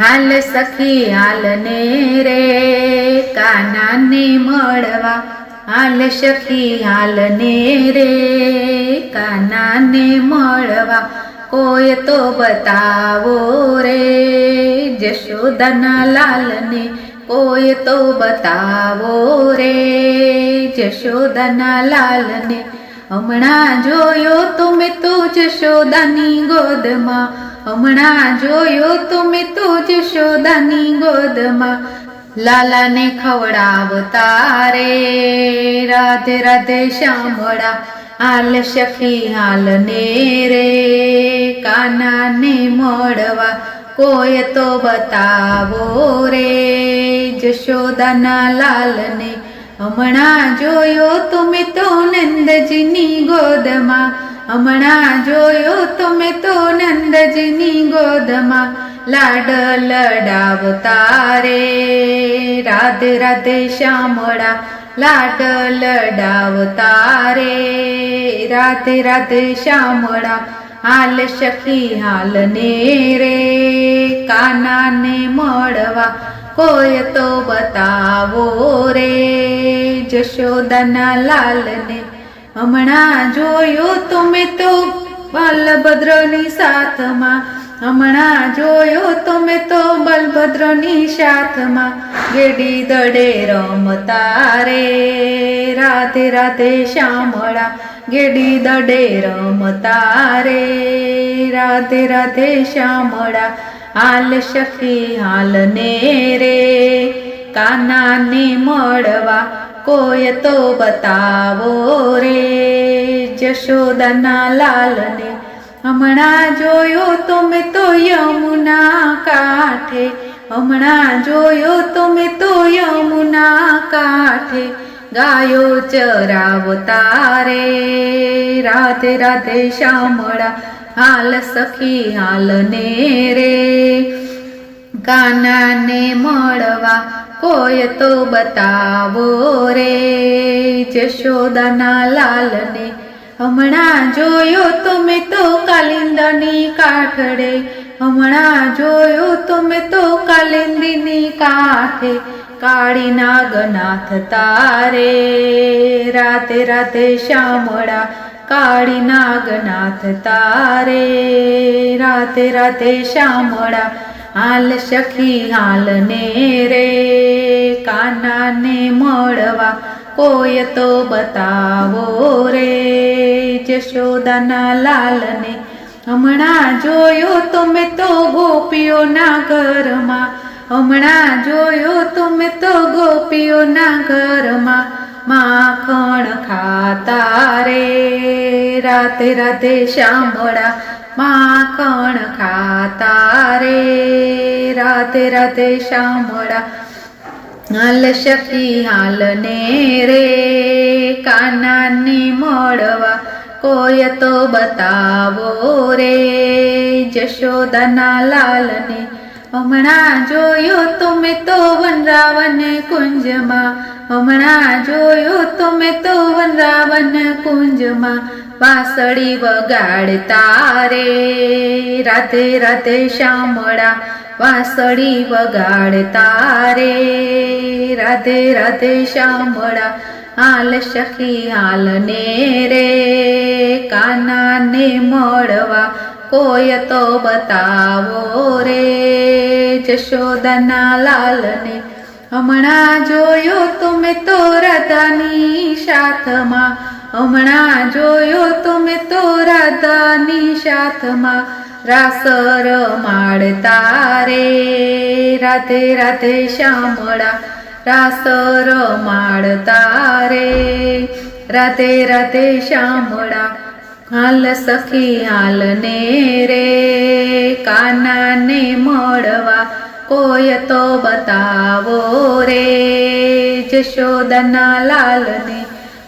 हाल सखी हाल ने रे कान्हा ने मळवा। हाल सखी हाल ने रे कान्हा ने मळवा। कोई तो बतावो रे जशोदाना लाल ने। कोई तो बतावो रे जशोदाना लाल ने। हमणा जोयो तुमे तो जशोदानी गोदमा। हमणा जोयो तुमे तो जशोदानी गोदमा। लाला ने खवडावता रे राधे राधे श्यामळा। हाल सखी हाल ने रे कान्हा ने मळवा। कोई तो बतावो रे जशोदाना लाल ने। हमणा जोयो तुमे तो नंदजीनी गोदमा। हमणा जोयो तुमे तो नंदजीनी गोदमा। लाड लडावता रे राधे राधे श्यामळा। लाड लडावता रे राधे राधे श्यामळा। हाल सखी हाल ने रे कान्हा ने मळवा। कोई तो बतावो रे जशोदाना लाल ने। हमणा जोयो तुमे तो बलभद्रनी साथमा। हमणा जोयो तुमे तो बलभद्रनी साथमा। गेडी दडे रमता रे राधे राधे श्यामळा। गेडी दडे रमता रे राधे राधे श्यामळा। हाल सखी हाल ने रे कान्हा ने मळवा। कोई तो बतावो रे जशोदाना लाल ने। हमणा जोयो तुमे तो यमुना काठे। हमणा जोयो तुमे तो यमुना काठे। गायो चरावता रे राधे राधे श्यामळा। हाल सखी हाल ने रे कान्हा ने मळवा। कोई तो बतावो रे जशोदाना लाल ने। हमणा जोयो तुमे तो कालिंदनी काठड़े। हमणा जोयो तुमे तो कालिंदीनी काठे। काळी नागनाथ तारे राधे राधे श्यामळा। काळी नागनाथ तारे राधे राधे श्यामळा। हाल सखी हाल ने रे कान्हा ने मळवा। कोई तो बतावो रे जशोदाना लाल ने। हमणा जोयो तुमे तो गोपीओ ना घरमा। हमणा जोयो तुमे तो गोपीओ ना घरमा। माखण खाता रे राधे राधे श्यामळा। माखण खाता रे राधे राधे श्यामळा। हाल सखी हाल ने रे कान्हा ने मळवा। कोई तो बतावो रे जशोदाना लाल ने। हमणा जोयो तुमे तो वनरावन कुंजमा। हमणा जोयो तुमे तो वनरावन कुंजमा। वासळी वगाडता रे राधे राधे श्यामळा। वासळी वगाडता रे राधे राधे श्यामळा। हाल सखी हाल ने रे कान्हा ने मळवा। कोई तो बतावो रे जशोदाना लाल ने। हमणा जोयो तुमे तो राधानी साथमा। हमणा जोयो तुमे तो राधानी साथमा। रासर माळता रे राधे राधे श्यामळा। रासर माळता रे राधे राधे श्यामळा। हाल सखी हाल ने रे कान्हा ने मळवा। कोई तो बतावो रे जशोदाना लाल ने।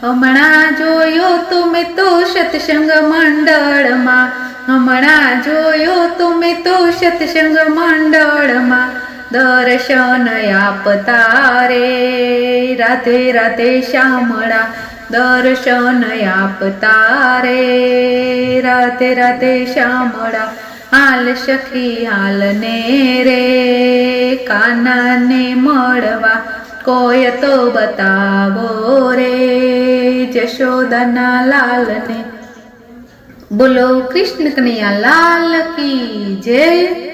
हमणा जोयो तुमे तो सत्संग मंडळमा। हमणा जोयो तुमे तो सत्संग मंडळमा। दर्शन आपता रे राधे राधे श्यामळा। દર્શન આપતા રે. રાતે રાતે શામળા હાલ સખી હાલ ને રે, કાનાને મળવા કોઈ તો બતાવો રે. જશોદાના લાલને બોલો કૃષ્ણ કનૈયા લાલ કી જય.